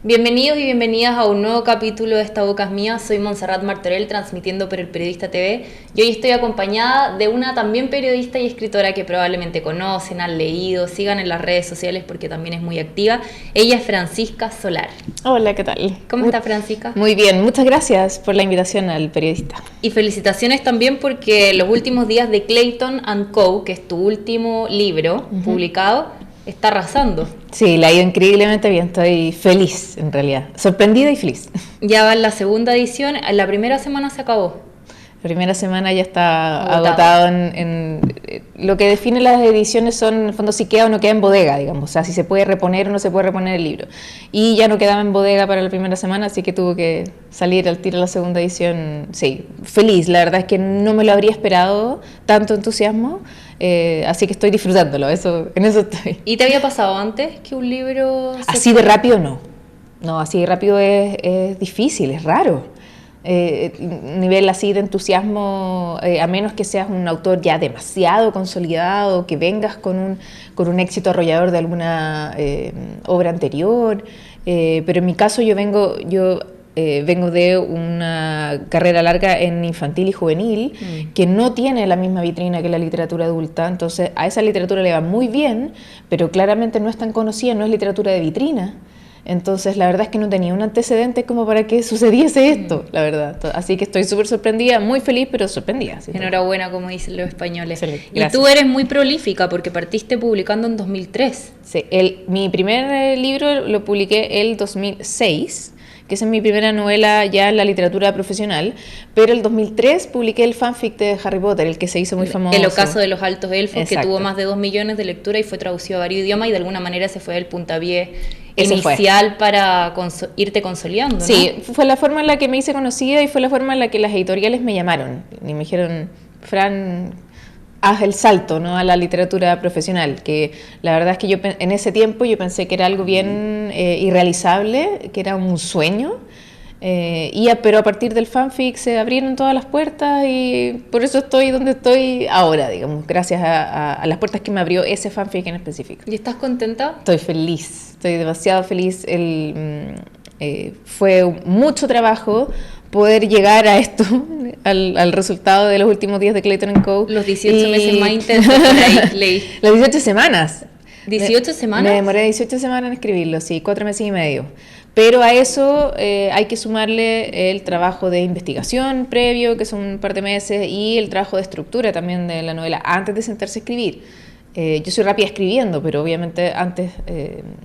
Bienvenidos y bienvenidas a un nuevo capítulo de Esta Boca es Mía. Soy Montserrat Martorell, transmitiendo por El Periodista TV. Y hoy estoy acompañada de una también periodista y escritora que probablemente conocen, han leído, sigan en las redes sociales porque también es muy activa. Ella es Francisca Solar. Hola, ¿qué tal? ¿Cómo está, Francisca? Muy bien, muchas gracias por la invitación al periodista. Y felicitaciones también porque los últimos días de Clayton and Co., que es tu último libro publicado, está arrasando. Sí, le ha ido increíblemente bien, estoy feliz en realidad, sorprendida y feliz. Ya va en la segunda edición, la primera semana se acabó. La primera semana ya está agotado en lo que define las ediciones son, en el fondo, si queda o no queda en bodega, digamos, o sea, si se puede reponer o no se puede reponer el libro. Y ya no quedaba en bodega para la primera semana, así que tuvo que salir al tiro la segunda edición. Sí, feliz, la verdad es que no me lo habría esperado, tanto entusiasmo, así que estoy disfrutándolo, en eso estoy. ¿Y te había pasado antes que un libro... Así de rápido no, así de rápido es difícil, es raro. Nivel así de entusiasmo, a menos que seas un autor ya demasiado consolidado, que vengas con un éxito arrollador de alguna obra anterior, pero en mi caso yo vengo de una carrera larga en infantil y juvenil, que no tiene la misma vitrina que la literatura adulta, entonces a esa literatura le va muy bien, pero claramente no es tan conocida, no es literatura de vitrina. Entonces, la verdad es que no tenía un antecedente como para que sucediese esto, la verdad. Así que estoy súper sorprendida, muy feliz, pero sorprendida. ¿Sí? Enhorabuena, como dicen los españoles. Excelente, y tú eres muy prolífica porque partiste publicando en 2003. Sí, mi primer libro lo publiqué el 2006, que esa es mi primera novela ya en la literatura profesional, pero el 2003 publiqué el fanfic de Harry Potter, el que se hizo muy famoso. El ocaso de los altos elfos. Exacto. Que tuvo más de 2 millones de lecturas y fue traducido a varios idiomas y de alguna manera ese fue el puntapié inicial para irte consolidando, ¿no? Sí, fue la forma en la que me hice conocida y fue la forma en la que las editoriales me llamaron y me dijeron, Fran, haz el salto, ¿no?, a la literatura profesional, que la verdad es que yo en ese tiempo yo pensé que era algo bien irrealizable, que era un sueño, pero a partir del fanfic se abrieron todas las puertas y por eso estoy donde estoy ahora, digamos, gracias a las puertas que me abrió ese fanfic en específico. ¿Y estás contenta? Estoy feliz, estoy demasiado feliz. Fue mucho trabajo poder llegar a esto, al resultado de los últimos días de Clayton & Co. Los 18 meses más intensos por ahí, leí. Las 18 semanas. ¿18 semanas? Me demoré 18 semanas en escribirlo, sí, 4 meses y medio. Pero a eso hay que sumarle el trabajo de investigación previo, que son un par de meses, y el trabajo de estructura también de la novela, antes de sentarse a escribir. Yo soy rápida escribiendo, pero obviamente antes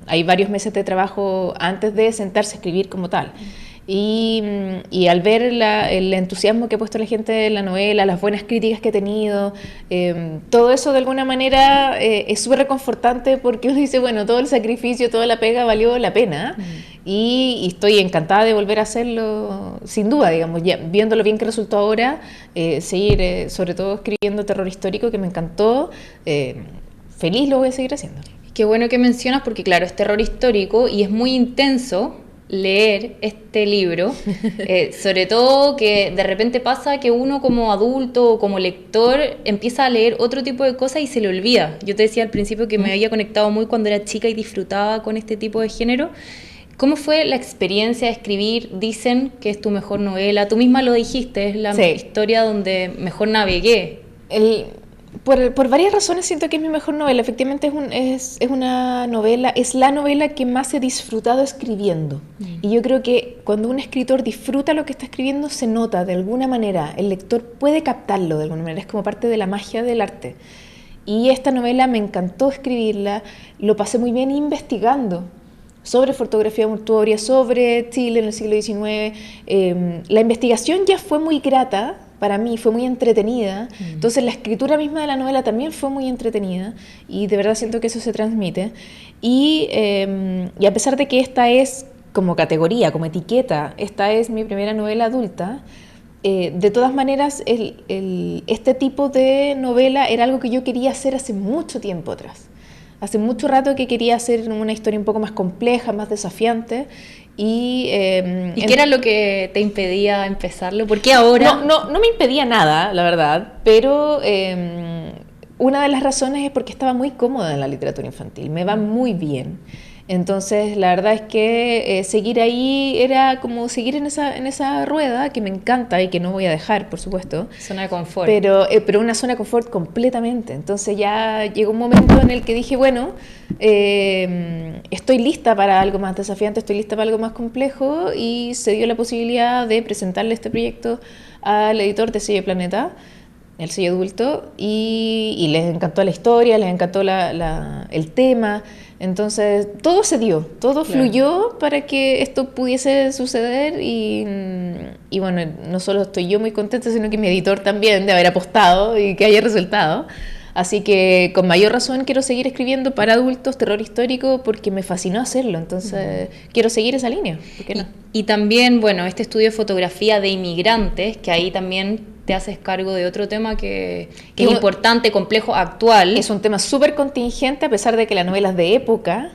hay varios meses de trabajo antes de sentarse a escribir como tal. Y al ver el entusiasmo que ha puesto la gente en la novela, las buenas críticas que ha tenido, todo eso de alguna manera es súper reconfortante porque uno dice, bueno, todo el sacrificio, toda la pega valió la pena. Y estoy encantada de volver a hacerlo, sin duda, digamos, ya viendo lo bien que resultó ahora, seguir sobre todo escribiendo terror histórico, que me encantó, feliz lo voy a seguir haciendo. Qué bueno que mencionas porque claro, es terror histórico y es muy intenso leer este libro, sobre todo que de repente pasa que uno como adulto o como lector empieza a leer otro tipo de cosas y se le olvida. Yo te decía al principio que me había conectado muy cuando era chica y disfrutaba con este tipo de género. ¿Cómo fue la experiencia de escribir? Dicen que es tu mejor novela, tú misma lo dijiste, es la historia donde mejor navegué. Por varias razones siento que es mi mejor novela. Efectivamente es una novela, es la novela que más he disfrutado escribiendo. Y yo creo que cuando un escritor disfruta lo que está escribiendo se nota de alguna manera, el lector puede captarlo de alguna manera, es como parte de la magia del arte. Y esta novela me encantó escribirla, lo pasé muy bien investigando sobre fotografía mortuoria, sobre Chile en el siglo XIX. La investigación ya fue muy grata para mí, fue muy entretenida. Entonces la escritura misma de la novela también fue muy entretenida y de verdad siento que eso se transmite. Y a pesar de que esta es como categoría, como etiqueta, esta es mi primera novela adulta, de todas maneras este tipo de novela era algo que yo quería hacer hace mucho tiempo atrás. Hace mucho rato que quería hacer una historia un poco más compleja, más desafiante. ¿Y qué era lo que te impedía empezarlo? ¿Por qué ahora? No me impedía nada, la verdad, pero una de las razones es porque estaba muy cómoda en la literatura infantil, me va muy bien. Entonces, la verdad es que seguir ahí era como seguir en esa rueda que me encanta y que no voy a dejar, por supuesto. Zona de confort. Pero una zona de confort completamente. Entonces ya llegó un momento en el que dije, bueno, estoy lista para algo más desafiante, estoy lista para algo más complejo, y se dio la posibilidad de presentarle este proyecto al editor de Sello Planeta, el sello adulto, y les encantó la historia, les encantó el tema. Entonces todo se dio, todo fluyó para que esto pudiese suceder, y bueno, no solo estoy yo muy contenta, sino que mi editor también, de haber apostado y que haya resultado. Así que con mayor razón quiero seguir escribiendo para adultos terror histórico, porque me fascinó hacerlo. Entonces quiero seguir esa línea. ¿Por qué no? Y también, bueno, este estudio de fotografía de inmigrantes, que ahí también te haces cargo de otro tema que es importante, complejo, actual. Es un tema súper contingente, a pesar de que la novela es de época.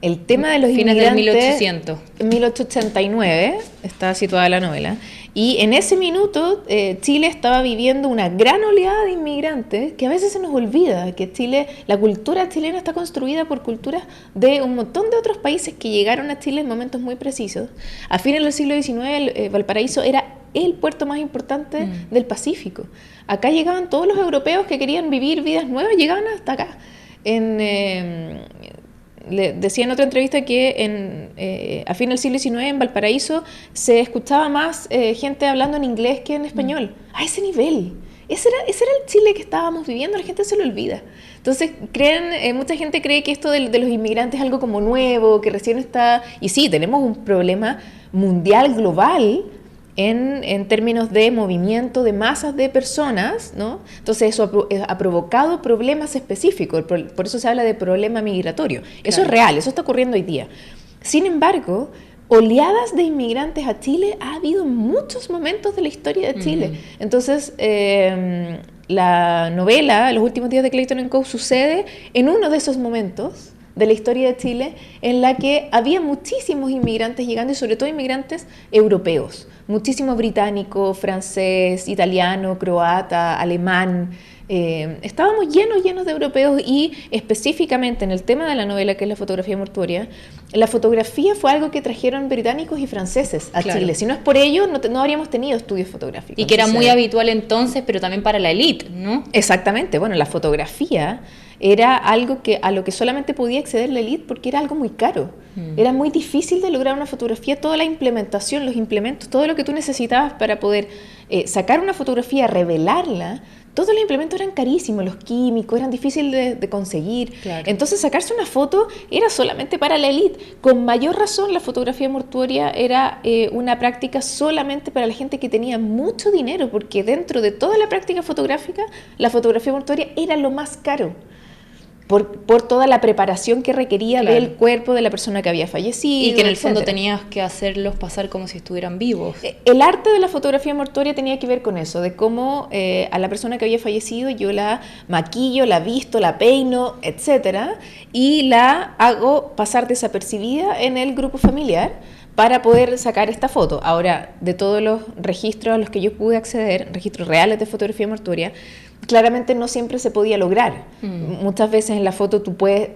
El tema de los fines inmigrantes... del 1800. En 1889 está situada la novela. Y en ese minuto Chile estaba viviendo una gran oleada de inmigrantes, que a veces se nos olvida que Chile, la cultura chilena está construida por culturas de un montón de otros países que llegaron a Chile en momentos muy precisos. A fines del siglo XIX, Valparaíso era el puerto más importante del Pacífico. Acá llegaban todos los europeos que querían vivir vidas nuevas, llegaban hasta acá. Le decía en otra entrevista que a fin del siglo XIX en Valparaíso se escuchaba más gente hablando en inglés que en español. A ese nivel. Ese era el Chile que estábamos viviendo, la gente se lo olvida. Entonces mucha gente cree que esto de los inmigrantes es algo como nuevo, que recién está... Y sí, tenemos un problema mundial, global, en términos de movimiento de masas de personas, ¿no? Entonces eso ha provocado problemas específicos, por eso se habla de problema migratorio. Claro. Eso es real, eso está ocurriendo hoy día. Sin embargo, oleadas de inmigrantes a Chile ha habido en muchos momentos de la historia de Chile. Entonces, la novela, Los últimos días de Clayton & Co., sucede en uno de esos momentos de la historia de Chile, en la que había muchísimos inmigrantes llegando, y sobre todo inmigrantes europeos, muchísimo británico, francés, italiano, croata, alemán. Estábamos llenos de europeos, y específicamente en el tema de la novela, que es la fotografía mortuoria, la fotografía fue algo que trajeron británicos y franceses a Chile. Si no es por ello, no habríamos tenido estudios fotográficos. Y que era muy habitual entonces, pero también para la élite, ¿no? Exactamente. Bueno, la fotografía era algo a lo que solamente podía acceder la élite, porque era algo muy caro. Era muy difícil de lograr una fotografía, toda la implementación, los implementos, todo lo que tú necesitabas para poder sacar una fotografía, revelarla. Todos los implementos eran carísimos, los químicos eran difíciles de conseguir. Claro. Entonces sacarse una foto era solamente para la élite. Con mayor razón, la fotografía mortuoria era una práctica solamente para la gente que tenía mucho dinero, porque dentro de toda la práctica fotográfica, la fotografía mortuoria era lo más caro. Por toda la preparación que requería del cuerpo de la persona que había fallecido. Y que en el fondo tenías que hacerlos pasar como si estuvieran vivos. El arte de la fotografía mortuoria tenía que ver con eso, de cómo a la persona que había fallecido yo la maquillo, la visto, la peino, etcétera, y la hago pasar desapercibida en el grupo familiar para poder sacar esta foto. Ahora, de todos los registros a los que yo pude acceder, registros reales de fotografía mortuoria, claramente no siempre se podía lograr. Muchas veces en la foto tú puedes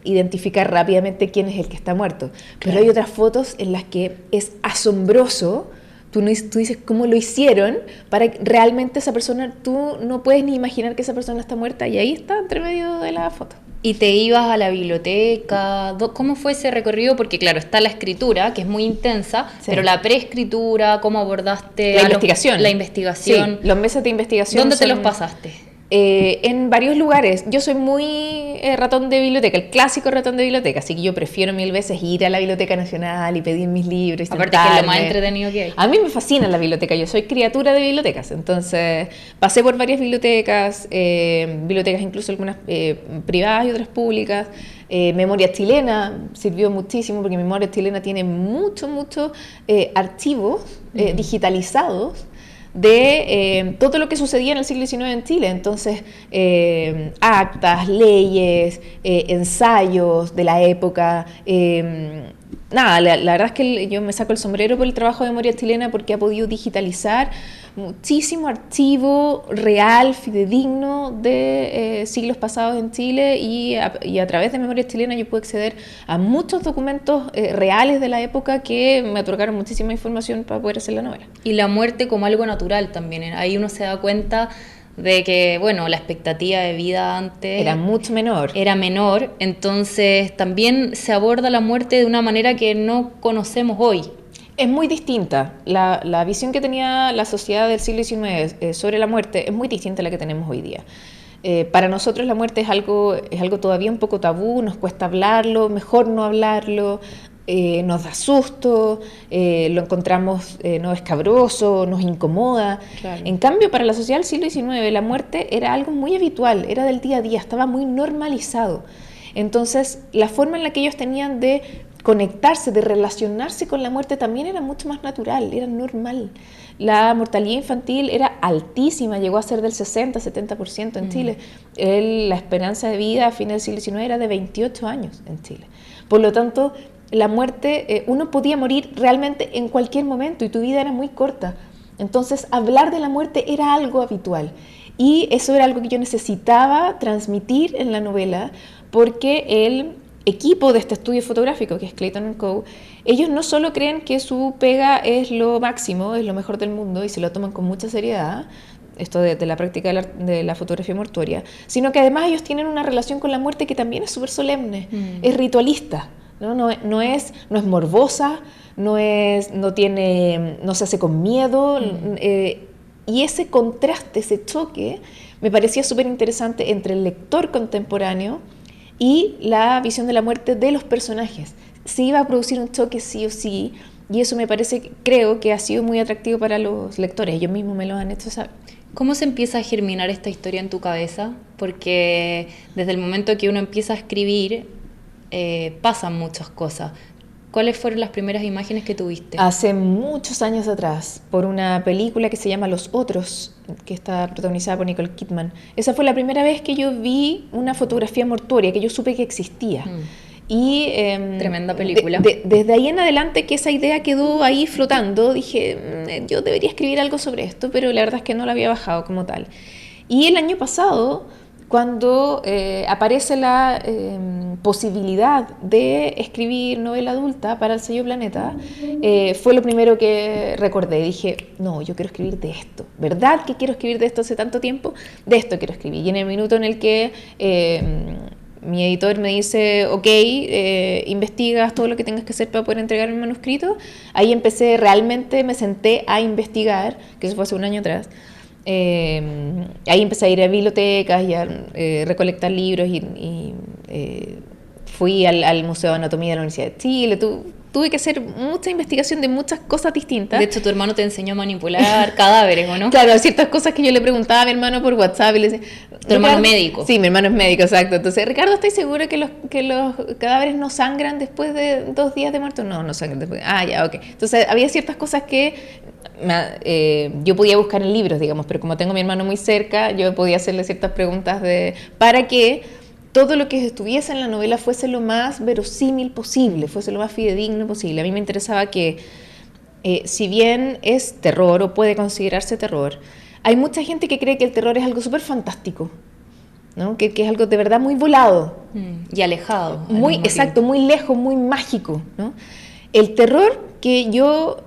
identificar rápidamente quién es el que está muerto, pero hay otras fotos en las que es asombroso. Tú dices cómo lo hicieron para que realmente esa persona, tú no puedes ni imaginar que esa persona está muerta, y ahí está entre medio de la foto. ¿Y te ibas a la biblioteca? ¿Cómo fue ese recorrido? Porque claro, está la escritura, que es muy intensa, pero la preescritura, ¿cómo abordaste? La investigación. La investigación. Sí, los meses de investigación. ¿Dónde te los pasaste? En varios lugares. Yo soy muy ratón de biblioteca, el clásico ratón de biblioteca, así que yo prefiero 1000 veces ir a la Biblioteca Nacional y pedir mis libros. Aparte que es lo más entretenido que hay. A mí me fascina la biblioteca, yo soy criatura de bibliotecas, entonces pasé por varias bibliotecas, bibliotecas incluso algunas privadas y otras públicas. Memoria Chilena sirvió muchísimo, porque Memoria Chilena tiene muchos archivos digitalizados de todo lo que sucedía en el siglo XIX en Chile. Entonces, actas, leyes, ensayos de la época. La verdad es que yo me saco el sombrero por el trabajo de Memoria Chilena, porque ha podido digitalizar muchísimo archivo real, fidedigno de siglos pasados en Chile y a través de Memoria Chilena yo pude acceder a muchos documentos reales de la época que me otorgaron muchísima información para poder hacer la novela. Y la muerte como algo natural también. Ahí uno se da cuenta de que, bueno, la expectativa de vida antes era mucho menor. Era menor, entonces también se aborda la muerte de una manera que no conocemos hoy. Es muy distinta. La visión que tenía la sociedad del siglo XIX sobre la muerte es muy distinta a la que tenemos hoy día. Para nosotros la muerte es algo todavía un poco tabú, nos cuesta hablarlo, mejor no hablarlo, nos da susto, lo encontramos no escabroso, nos incomoda. Claro. En cambio, para la sociedad del siglo XIX la muerte era algo muy habitual, era del día a día, estaba muy normalizado. Entonces, la forma en la que ellos tenían de conectarse, de relacionarse con la muerte también era mucho más natural, era normal. La mortalidad infantil era altísima, llegó a ser del 60-70% en Chile. La esperanza de vida a fines del siglo XIX era de 28 años en Chile. Por lo tanto, la muerte, uno podía morir realmente en cualquier momento y tu vida era muy corta. Entonces, hablar de la muerte era algo habitual. Y eso era algo que yo necesitaba transmitir en la novela, porque el equipo de este estudio fotográfico, que es Clayton & Co., ellos no solo creen que su pega es lo máximo, es lo mejor del mundo, y se lo toman con mucha seriedad, esto de la práctica de la fotografía mortuoria, sino que además ellos tienen una relación con la muerte que también es súper solemne, es ritualista, no es morbosa, no se hace con miedo, y ese contraste, ese choque, me parecía súper interesante entre el lector contemporáneo y la visión de la muerte de los personajes. Se iba a producir un choque sí o sí, y eso creo que ha sido muy atractivo para los lectores, ellos mismos me lo han hecho saber. ¿Cómo se empieza a germinar esta historia en tu cabeza? Porque desde el momento que uno empieza a escribir, pasan muchas cosas. ¿Cuáles fueron las primeras imágenes que tuviste? Hace muchos años atrás, por una película que se llama Los Otros, que está protagonizada por Nicole Kidman. Esa fue la primera vez que yo vi una fotografía mortuoria, que yo supe que existía. Y, tremenda película. Desde ahí en adelante que esa idea quedó ahí flotando, dije, yo debería escribir algo sobre esto, pero la verdad es que no la había bajado como tal. Y el año pasado, cuando aparece la posibilidad de escribir novela adulta para el sello Planeta, fue lo primero que recordé. Dije, no, yo quiero escribir de esto. ¿Verdad que quiero escribir de esto hace tanto tiempo? De esto quiero escribir. Y en el minuto en el que mi editor me dice, ok, investigas todo lo que tengas que hacer para poder entregar el manuscrito, ahí realmente me senté a investigar, que eso fue hace un año atrás. Ahí empecé a ir a bibliotecas y a recolectar libros y fui al Museo de Anatomía de la Universidad de Chile. Tuve que hacer mucha investigación de muchas cosas distintas. De hecho, tu hermano te enseñó a manipular cadáveres, ¿o no? Claro, ciertas cosas que yo le preguntaba a mi hermano por WhatsApp y le decía... ¿Tu hermano es médico? Sí, mi hermano es médico, exacto. Entonces, Ricardo, ¿estás seguro que los cadáveres no sangran después de 2 días de muerto? No sangran después. Ah, ya, ok. Entonces, había ciertas cosas que yo podía buscar en libros, digamos, pero como tengo a mi hermano muy cerca, yo podía hacerle ciertas preguntas para que todo lo que estuviese en la novela fuese lo más verosímil posible, fuese lo más fidedigno posible. A mí me interesaba que, si bien es terror o puede considerarse terror, hay mucha gente que cree que el terror es algo súper fantástico, ¿no? Que es algo de verdad muy volado. Y alejado. Muy, exacto, muy lejos, muy mágico, ¿no? El terror que yo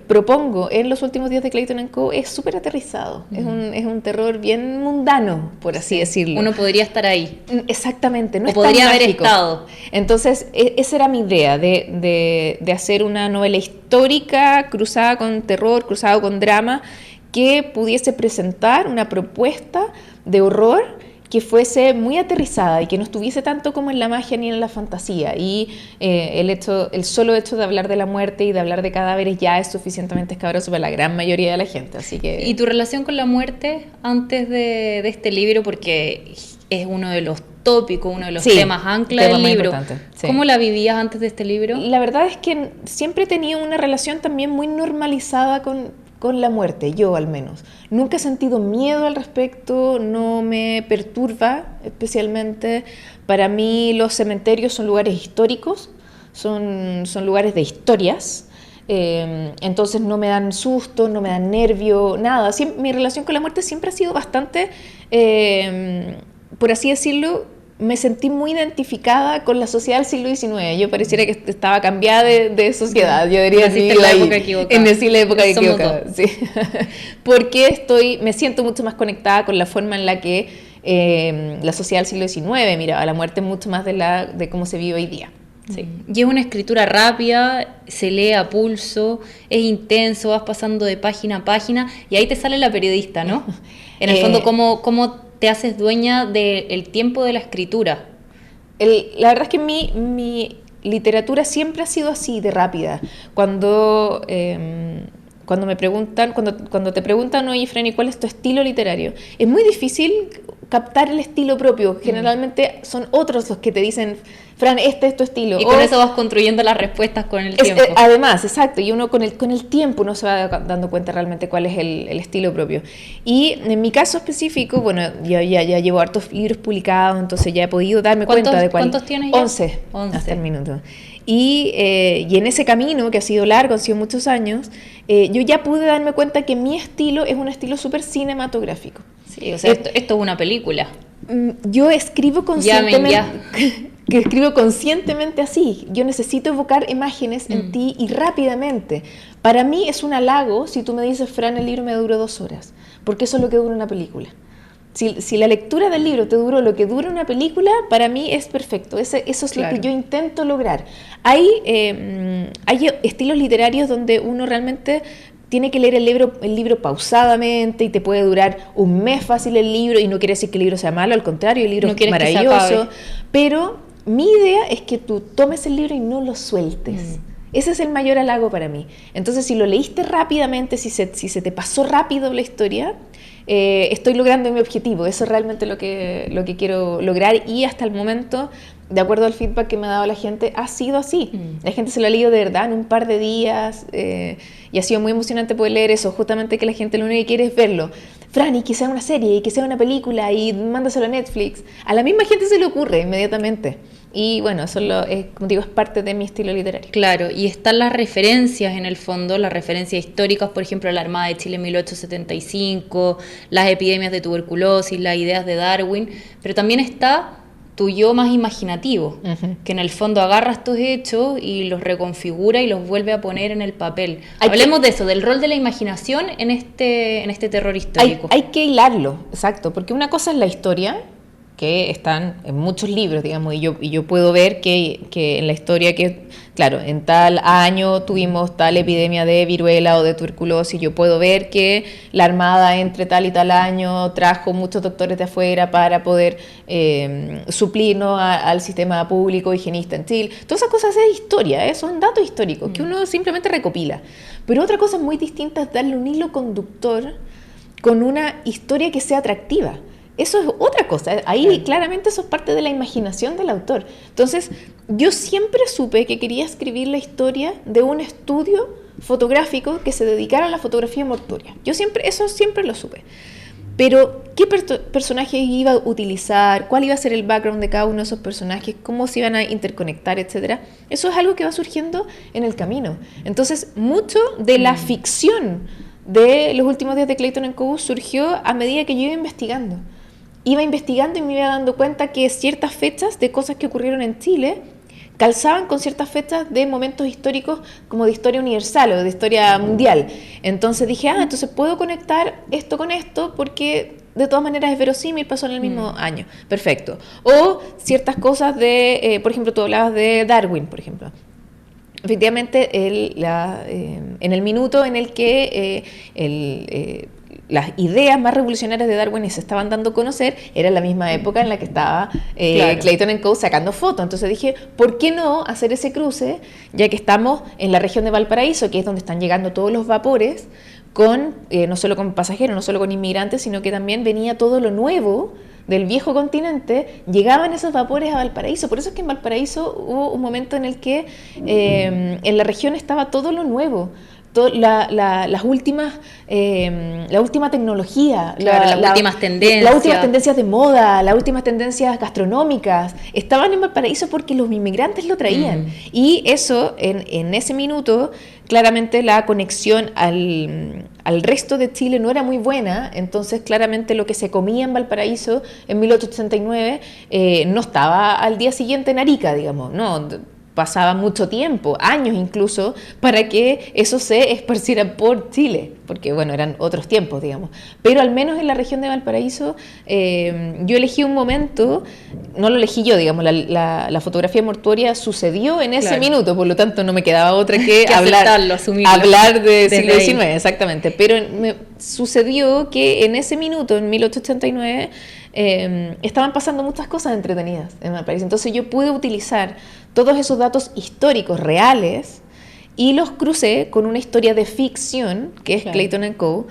propongo en Los Últimos Días de Clayton & Co. es súper aterrizado, es un terror bien mundano, por así decirlo. Uno podría estar ahí. Exactamente, no o es podría tan haber mágico. estado. Entonces, esa era mi idea, de hacer una novela histórica cruzada con terror, cruzada con drama, que pudiese presentar una propuesta de horror que fuese muy aterrizada y que no estuviese tanto como en la magia ni en la fantasía. Y el solo hecho de hablar de la muerte y de hablar de cadáveres ya es suficientemente escabroso para la gran mayoría de la gente. Así que... ¿Y tu relación con la muerte antes de este libro? Porque es uno de los tópicos, uno de los temas ancla del libro. Sí. ¿Cómo la vivías antes de este libro? La verdad es que siempre he tenido una relación también muy normalizada con la muerte, yo al menos. Nunca he sentido miedo al respecto, no me perturba especialmente. Para mí los cementerios son lugares históricos, son lugares de historias. entonces no me dan susto, no me dan nervio, nada. Mi relación con la muerte siempre ha sido bastante, por así decirlo, me sentí muy identificada con la sociedad del siglo XIX. Yo pareciera que estaba cambiada de sociedad. Yo diría Naciste en la época equivocada. Nací en la época Somos equivocada, dos. sí. Porque me siento mucho más conectada con la forma en la que la sociedad del siglo XIX miraba la muerte mucho más de cómo se vive hoy día. Sí. Y es una escritura rápida, se lee a pulso, es intenso, vas pasando de página a página y ahí te sale la periodista, ¿no? En el fondo, ¿cómo te haces dueña del tiempo de la escritura? La verdad es que mi literatura siempre ha sido así, de rápida. Cuando me preguntan, cuando te preguntan, oye, Franny, ¿cuál es tu estilo literario? Es muy difícil captar el estilo propio. Generalmente son otros los que te dicen, Fran, este es tu estilo. Y con eso vas construyendo las respuestas con el tiempo. Además, exacto, y uno con el tiempo uno se va dando cuenta realmente cuál es el estilo propio. Y en mi caso específico, bueno, ya llevo hartos libros publicados, entonces ya he podido darme cuenta de cuál. ¿Cuántos tienes ya? 11. Hasta el minuto. Y en ese camino, que ha sido largo, han sido muchos años, yo ya pude darme cuenta que mi estilo es un estilo súper cinematográfico. Sí, o sea, esto es una película. Yo escribo conscientemente, que escribo conscientemente así. Yo necesito evocar imágenes en ti y rápidamente. Para mí es un halago si tú me dices, Fran, el libro me duró 2 horas, porque eso es lo que dura una película. Si la lectura del libro te duró lo que dura una película, para mí es perfecto. Eso es claro. Lo que yo intento lograr. Hay estilos literarios donde uno realmente tiene que leer el libro pausadamente y te puede durar un mes fácil el libro, y no quiere decir que el libro sea malo, al contrario, el libro es maravilloso. Pero mi idea es que tú tomes el libro y no lo sueltes. Ese es el mayor halago para mí. Entonces, si lo leíste rápidamente, si se te pasó rápido la historia, estoy logrando mi objetivo. Eso es realmente lo que quiero lograr, y hasta el momento, de acuerdo al feedback que me ha dado la gente, ha sido así. La gente se lo ha leído de verdad en un par de días, y ha sido muy emocionante poder leer eso, justamente que la gente lo único que quiere es verlo. Fran, y que sea una serie, y que sea una película, y mándaselo a Netflix. A la misma gente se le ocurre inmediatamente. Y bueno, eso como digo, es parte de mi estilo literario. Claro, y están las referencias en el fondo, las referencias históricas, por ejemplo, la Armada de Chile en 1875, las epidemias de tuberculosis, las ideas de Darwin, pero también está tu yo más imaginativo, que en el fondo agarra estos hechos y los reconfigura y los vuelve a poner en el papel. Hablemos de eso, del rol de la imaginación en este terror histórico. Hay que hilarlo, exacto, porque una cosa es la historia, que están en muchos libros, digamos, y yo puedo ver que en la historia que, claro, en tal año tuvimos tal epidemia de viruela o de tuberculosis, yo puedo ver que la Armada entre tal y tal año trajo muchos doctores de afuera para poder suplirnos al sistema público higienista en Chile. Todas esas cosas es historia, son datos históricos que uno simplemente recopila. Pero otra cosa muy distinta es darle un hilo conductor con una historia que sea atractiva. Eso es otra cosa, ahí claramente eso es parte de la imaginación del autor. Entonces, yo siempre supe que quería escribir la historia de un estudio fotográfico que se dedicara a la fotografía mortuoria. Eso siempre lo supe. Pero, ¿qué personajes iba a utilizar? ¿Cuál iba a ser el background de cada uno de esos personajes? ¿Cómo se iban a interconectar, etcétera? Eso es algo que va surgiendo en el camino. Entonces, mucho de la ficción de los últimos días de Clayton Cove surgió a medida que yo iba investigando. Iba investigando y me iba dando cuenta que ciertas fechas de cosas que ocurrieron en Chile calzaban con ciertas fechas de momentos históricos como de historia universal o de historia mundial. Entonces dije, entonces puedo conectar esto con esto porque de todas maneras es verosímil, pasó en el mismo año. Perfecto. O ciertas cosas por ejemplo, tú hablabas de Darwin, por ejemplo. Efectivamente, en el minuto en el que las ideas más revolucionarias de Darwin se estaban dando a conocer, era la misma época en la que estaba Clayton Cove sacando fotos. Entonces dije, ¿por qué no hacer ese cruce? Ya que estamos en la región de Valparaíso, que es donde están llegando todos los vapores, no solo con pasajeros, no solo con inmigrantes, sino que también venía todo lo nuevo del viejo continente, llegaban esos vapores a Valparaíso. Por eso es que en Valparaíso hubo un momento en el que en la región estaba todo lo nuevo. las últimas, la última tecnología, Claro, las últimas tendencias. Las últimas tendencias de moda, las últimas tendencias gastronómicas, estaban en Valparaíso porque los inmigrantes lo traían. Y eso, en ese minuto, claramente la conexión al resto de Chile no era muy buena, entonces claramente lo que se comía en Valparaíso en 1869 no estaba al día siguiente en Arica, digamos, no, pasaba mucho tiempo, años incluso, para que eso se esparciera por Chile, porque bueno, eran otros tiempos, digamos. Pero al menos en la región de Valparaíso, yo elegí un momento, no lo elegí yo, digamos, la fotografía mortuoria sucedió en ese minuto, por lo tanto no me quedaba otra que hablar de siglo XIX, exactamente. Pero sucedió que en ese minuto, en 1889, estaban pasando muchas cosas entretenidas en Valparaíso. Entonces yo pude utilizar todos esos datos históricos reales y los crucé con una historia de ficción, que es Clayton & Co.,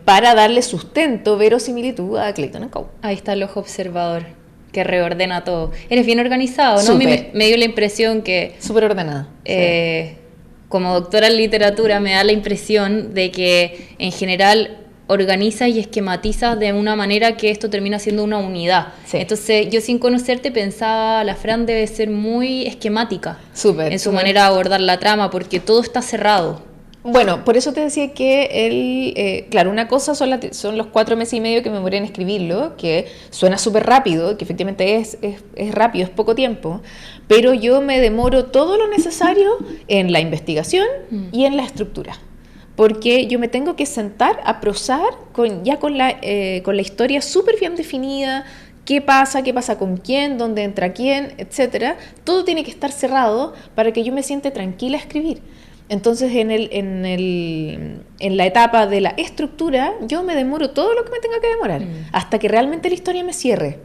para darle sustento, verosimilitud a Clayton & Co. Ahí está el ojo observador, que reordena todo. Eres bien organizado, ¿no? A mí me dio la impresión que... Súper ordenada. Como doctora en literatura me da la impresión de que en general organizas y esquematizas de una manera que esto termina siendo una unidad. Sí. Entonces, yo sin conocerte pensaba, la Fran debe ser muy esquemática en su manera de abordar la trama, porque todo está cerrado. Bueno, por eso te decía que claro, una cosa son los 4 meses y medio que me demoré en escribirlo, que suena súper rápido, que efectivamente es rápido, es poco tiempo, pero yo me demoro todo lo necesario en la investigación y en la estructura. Porque yo me tengo que sentar a prosar con la historia súper bien definida, qué pasa con quién, dónde entra quién, etcétera. Todo tiene que estar cerrado para que yo me siente tranquila a escribir. Entonces, en la etapa de la estructura, yo me demoro todo lo que me tenga que demorar, hasta que realmente la historia me cierre.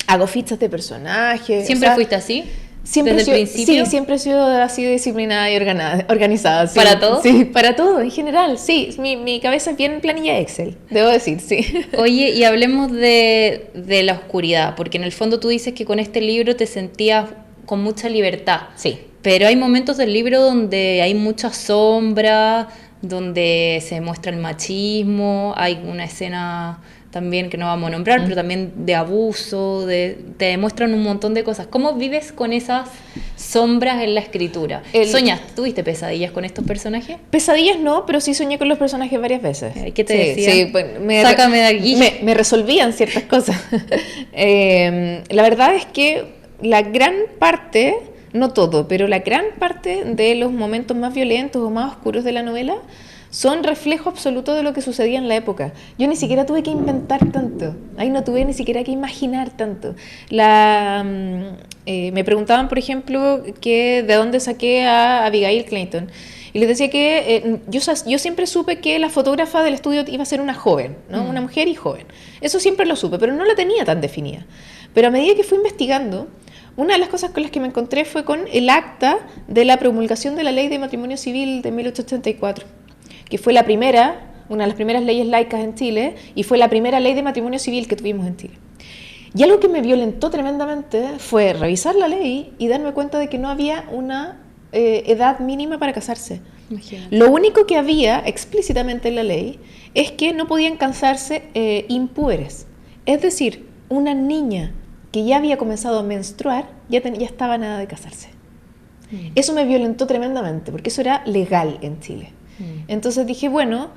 Hago fichas de personajes. ¿Siempre fuiste así? Siempre ¿Desde el principio? Sí, siempre he sido así disciplinada y organizada. Sí. ¿Para todo? Sí, para todo, en general, sí. Mi cabeza es bien planilla Excel, debo decir, sí. Oye, y hablemos de la oscuridad, porque en el fondo tú dices que con este libro te sentías con mucha libertad. Sí. Pero hay momentos del libro donde hay mucha sombra, donde se muestra el machismo, hay una escena también que no vamos a nombrar, pero también de abuso, te demuestran un montón de cosas. ¿Cómo vives con esas sombras en la escritura? ¿Tuviste pesadillas con estos personajes? Pesadillas no, pero sí soñé con los personajes varias veces. ¿Qué te decían? Sí, pues, sácame de aquí. Me resolvían ciertas cosas. La verdad es que la gran parte, no todo, pero la gran parte de los momentos más violentos o más oscuros de la novela son reflejo absoluto de lo que sucedía en la época. Yo ni siquiera tuve que inventar tanto, ahí no tuve ni siquiera que imaginar tanto. Me preguntaban, por ejemplo, que de dónde saqué a Abigail Clayton. Y les decía que yo siempre supe que la fotógrafa del estudio iba a ser una joven, ¿no? Una mujer y joven. Eso siempre lo supe, pero no la tenía tan definida. Pero a medida que fui investigando, una de las cosas con las que me encontré fue con el acta de la promulgación de la Ley de Matrimonio Civil de 1884, que fue una de las primeras leyes laicas en Chile, y fue la primera ley de matrimonio civil que tuvimos en Chile. Y algo que me violentó tremendamente fue revisar la ley y darme cuenta de que no había una edad mínima para casarse. Imagínate. Lo único que había explícitamente en la ley es que no podían casarse impúberes. Es decir, una niña que ya había comenzado a menstruar ya estaba nada de casarse. Eso me violentó tremendamente, porque eso era legal en Chile. Entonces dije, bueno,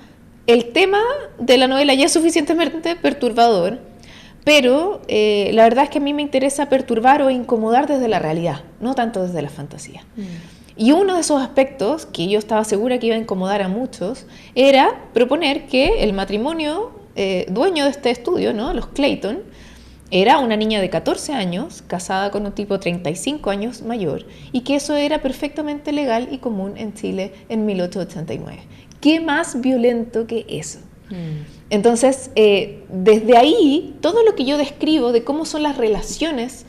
el tema de la novela ya es suficientemente perturbador, pero la verdad es que a mí me interesa perturbar o incomodar desde la realidad, no tanto desde la fantasía. Y uno de esos aspectos que yo estaba segura que iba a incomodar a muchos era proponer que el matrimonio dueño de este estudio, ¿no? Los Clayton, era una niña de 14 años, casada con un tipo 35 años mayor, y que eso era perfectamente legal y común en Chile en 1889. ¿Qué más violento que eso? Entonces, desde ahí, todo lo que yo describo de cómo son las relaciones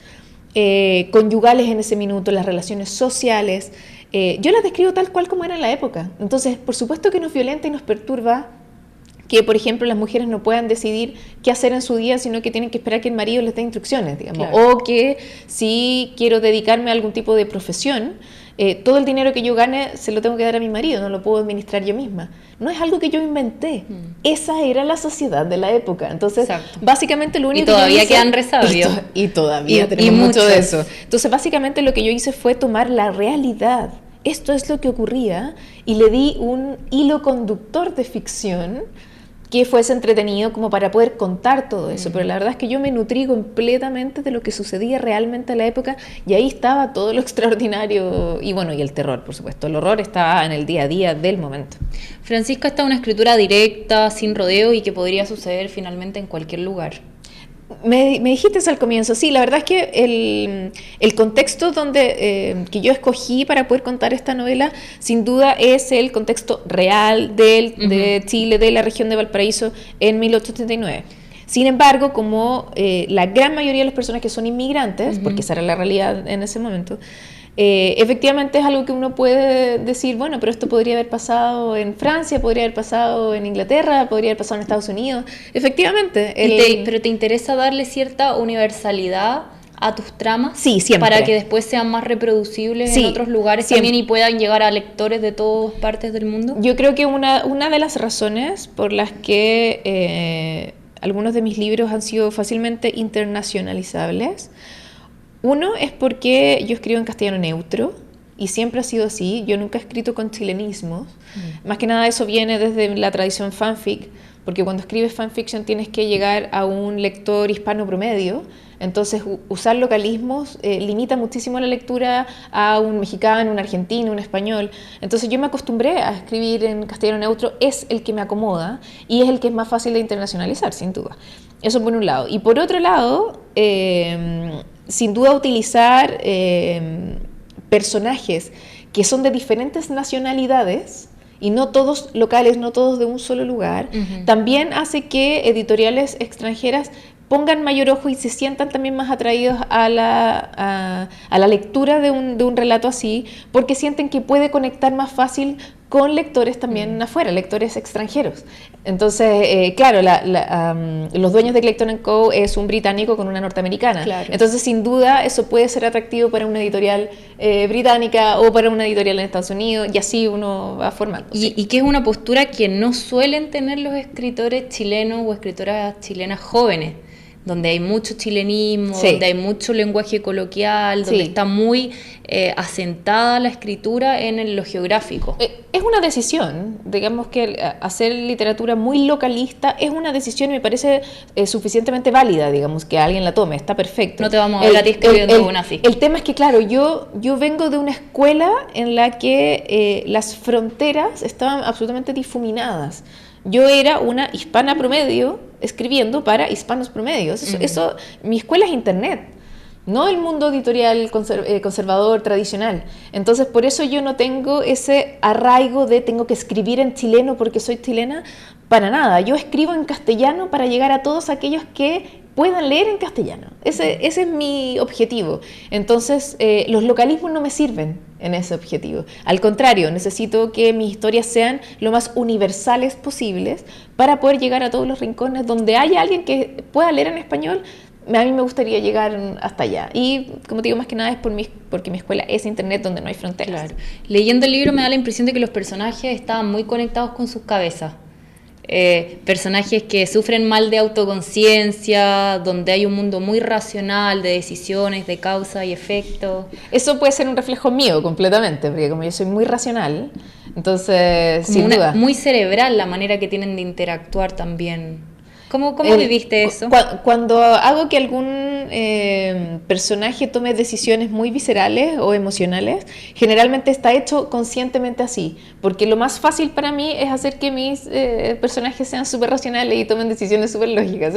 conyugales en ese minuto, las relaciones sociales, yo las describo tal cual como era en la época. Entonces, por supuesto que nos violenta y nos perturba que, por ejemplo, las mujeres no puedan decidir qué hacer en su día, sino que tienen que esperar que el marido les dé instrucciones, digamos. Claro. O que si quiero dedicarme a algún tipo de profesión, todo el dinero que yo gane se lo tengo que dar a mi marido, no lo puedo administrar yo misma. No es algo que yo inventé. Esa era la sociedad de la época. Entonces, Exacto. básicamente lo único Y todavía que yo hice, quedan resabios. Y todavía tenemos mucho de eso. Entonces, básicamente lo que yo hice fue tomar la realidad. Esto es lo que ocurría y le di un hilo conductor de ficción que fuese entretenido como para poder contar todo eso, pero la verdad es que yo me nutrí completamente de lo que sucedía realmente en la época y ahí estaba todo lo extraordinario y bueno, y el terror, por supuesto, el horror estaba en el día a día del momento. Francisca está una escritura directa, sin rodeo y que podría suceder finalmente en cualquier lugar. Me dijiste eso al comienzo, sí, la verdad es que el contexto que yo escogí para poder contar esta novela, sin duda es el contexto real de Chile, de la región de Valparaíso en 1879. Sin embargo, como la gran mayoría de las personas que son inmigrantes, porque esa era la realidad en ese momento, efectivamente es algo que uno puede decir, bueno, pero esto podría haber pasado en Francia, podría haber pasado en Inglaterra, podría haber pasado en Estados Unidos. Efectivamente. ¿Pero te interesa darle cierta universalidad a tus tramas? Sí, siempre. Para que después sean más reproducibles en otros lugares también y puedan llegar a lectores de todas partes del mundo. Yo creo que una de las razones por las que algunos de mis libros han sido fácilmente internacionalizables, uno es porque yo escribo en castellano neutro y siempre ha sido así, yo nunca he escrito con chilenismos, más que nada eso viene desde la tradición fanfic, porque cuando escribes fanfiction tienes que llegar a un lector hispano promedio, entonces usar localismos limita muchísimo la lectura a un mexicano, un argentino, un español, entonces yo me acostumbré a escribir en castellano neutro, es el que me acomoda y es el que es más fácil de internacionalizar, sin duda. Eso por un lado. Y por otro lado, sin duda utilizar personajes que son de diferentes nacionalidades y no todos locales, no todos de un solo lugar, también hace que editoriales extranjeras pongan mayor ojo y se sientan también más atraídos a la lectura de un relato así, porque sienten que puede conectar más fácil con lectores también afuera, lectores extranjeros. Entonces, claro, los dueños de Clayton & Co. es un británico con una norteamericana. Claro. Entonces, sin duda, eso puede ser atractivo para una editorial británica o para una editorial en Estados Unidos, y así uno va formando. Y que es una postura que no suelen tener los escritores chilenos o escritoras chilenas jóvenes, donde hay mucho chilenismo, Sí. donde hay mucho lenguaje coloquial, donde Sí. está muy asentada la escritura en lo geográfico. Es una decisión, digamos que hacer literatura muy localista es una decisión y me parece suficientemente válida, digamos, que alguien la tome, está perfecto. No te vamos a ver a ti escribiendo una así. El tema es que, claro, yo vengo de una escuela en la que las fronteras estaban absolutamente difuminadas. Yo era una hispana promedio escribiendo para hispanos promedios. Mi escuela es internet, no el mundo editorial conservador tradicional. Entonces, por eso yo no tengo ese arraigo de tengo que escribir en chileno porque soy chilena, para nada. Yo escribo en castellano para llegar a todos aquellos que puedan leer en castellano. Ese es mi objetivo. Entonces, los localismos no me sirven en ese objetivo. Al contrario, necesito que mis historias sean lo más universales posibles para poder llegar a todos los rincones donde haya alguien que pueda leer en español. A mí me gustaría llegar hasta allá. Y, como te digo, más que nada es porque mi escuela es internet donde no hay fronteras. Claro. Leyendo el libro me da la impresión de que los personajes estaban muy conectados con sus cabezas. Personajes que sufren mal de autoconciencia, donde hay un mundo muy racional de decisiones, de causa y efecto. Eso puede ser un reflejo mío completamente, porque como yo soy muy racional, entonces, Como sin duda. muy cerebral la manera que tienen de interactuar también. ¿Cómo viviste eso? Cuando hago que algún personaje tome decisiones muy viscerales o emocionales, generalmente está hecho conscientemente así, porque lo más fácil para mí es hacer que mis personajes sean súper racionales y tomen decisiones súper lógicas,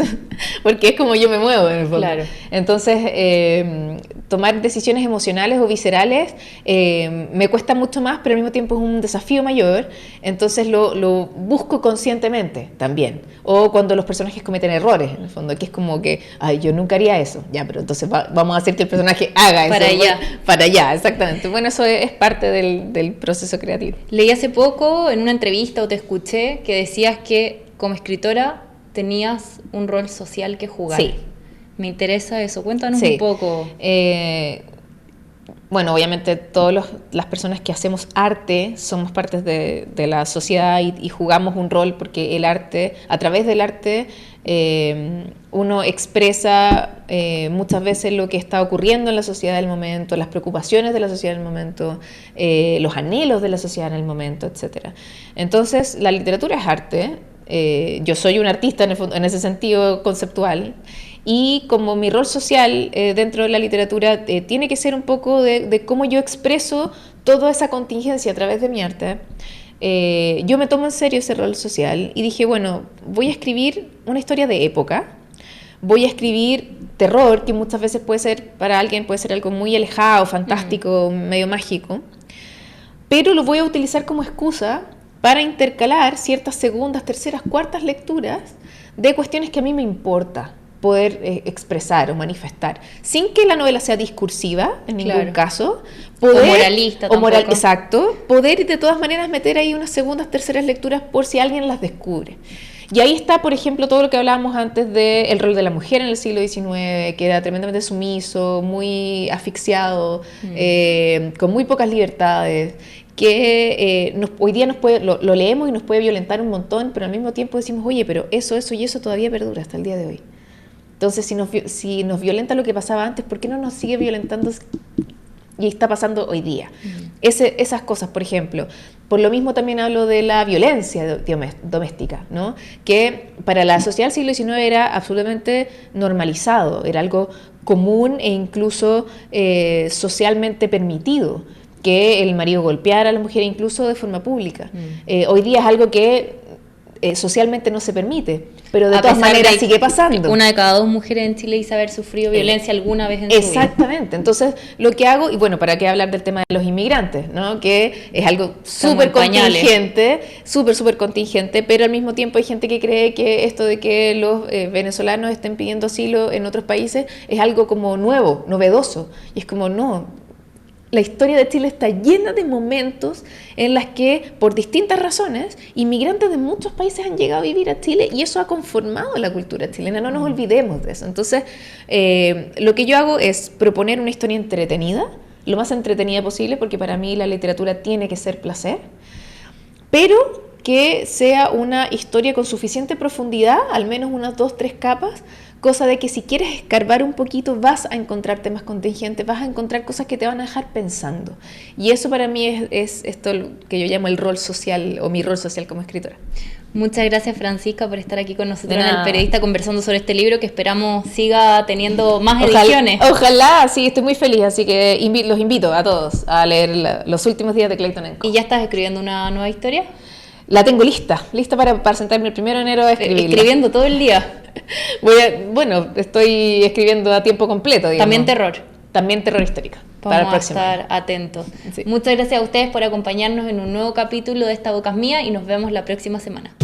porque es como yo me muevo en el fondo. Claro. Entonces, tomar decisiones emocionales o viscerales me cuesta mucho más, pero al mismo tiempo es un desafío mayor, entonces lo busco conscientemente también. O cuando los personajes cometen errores, en el fondo, que es como que, ay, yo nunca haría eso, ya, pero entonces vamos a hacer que el personaje haga eso. Para allá. Para allá, exactamente. Bueno, eso es parte del proceso creativo. Leí hace poco en una entrevista o te escuché que decías que como escritora tenías un rol social que jugar. Sí. Me interesa eso, cuéntanos Sí. un poco. bueno, obviamente todas las personas que hacemos arte somos partes de la sociedad y jugamos un rol porque el arte, a través del arte, uno expresa muchas veces lo que está ocurriendo en la sociedad del momento, las preocupaciones de la sociedad del momento, los anhelos de la sociedad en el momento, etc. Entonces, la literatura es arte. Yo soy un artista en ese sentido conceptual. Y como mi rol social dentro de la literatura tiene que ser un poco de cómo yo expreso toda esa contingencia a través de mi arte, yo me tomo en serio ese rol social y dije, bueno, voy a escribir una historia de época, voy a escribir terror, que muchas veces puede ser, para alguien puede ser algo muy alejado, fantástico, medio mágico, pero lo voy a utilizar como excusa para intercalar ciertas segundas, terceras, cuartas lecturas de cuestiones que a mí me importa poder expresar o manifestar, sin que la novela sea discursiva en ningún caso, poder, o moralista tampoco. Exacto, poder de todas maneras meter ahí unas segundas, terceras lecturas por si alguien las descubre. Y ahí está, por ejemplo, todo lo que hablábamos antes del rol de la mujer en el siglo XIX, que era tremendamente sumiso, muy asfixiado, con muy pocas libertades, que hoy día lo leemos y nos puede violentar un montón, pero al mismo tiempo decimos, oye, pero eso y eso todavía perdura hasta el día de hoy. Entonces, si nos violenta lo que pasaba antes, ¿por qué no nos sigue violentando y está pasando hoy día? Esas cosas, por ejemplo. Por lo mismo también hablo de la violencia doméstica, ¿no? Que para la sociedad del siglo XIX era absolutamente normalizado, era algo común e incluso socialmente permitido, que el marido golpeara a la mujer incluso de forma pública. Hoy día es algo que socialmente no se permite, pero de todas maneras sigue pasando. Una de cada 2 mujeres en Chile dice haber sufrido violencia alguna vez en su vida. Exactamente. Entonces, lo que hago, y bueno, ¿para qué hablar del tema de los inmigrantes? ¿No? Que es algo súper contingente, súper contingente, pero al mismo tiempo hay gente que cree que esto de que los venezolanos estén pidiendo asilo en otros países es algo como nuevo, novedoso. Y es como, no. La historia de Chile está llena de momentos en las que, por distintas razones, inmigrantes de muchos países han llegado a vivir a Chile y eso ha conformado la cultura chilena, no nos olvidemos de eso. Entonces, lo que yo hago es proponer una historia entretenida, lo más entretenida posible, porque para mí la literatura tiene que ser placer, pero que sea una historia con suficiente profundidad, al menos unas 2, 3 capas, cosa de que si quieres escarbar un poquito vas a encontrar temas contingentes, vas a encontrar cosas que te van a dejar pensando. Y eso para mí es esto que yo llamo el rol social o mi rol social como escritora. Muchas gracias, Francisca, por estar aquí con nosotros en El Periodista conversando sobre este libro que esperamos siga teniendo más ediciones. Ojalá, sí, estoy muy feliz, así que los invito a todos a leer Los últimos días de Clayton Co. ¿Y ya estás escribiendo una nueva historia? La tengo lista para sentarme el 1 de enero a escribirla. ¿Escribiendo todo el día? Bueno, estoy escribiendo a tiempo completo, digamos. ¿También terror? También terror histórico. Vamos a estar atentos. Sí. Muchas gracias a ustedes por acompañarnos en un nuevo capítulo de Esta Boca es Mía y nos vemos la próxima semana.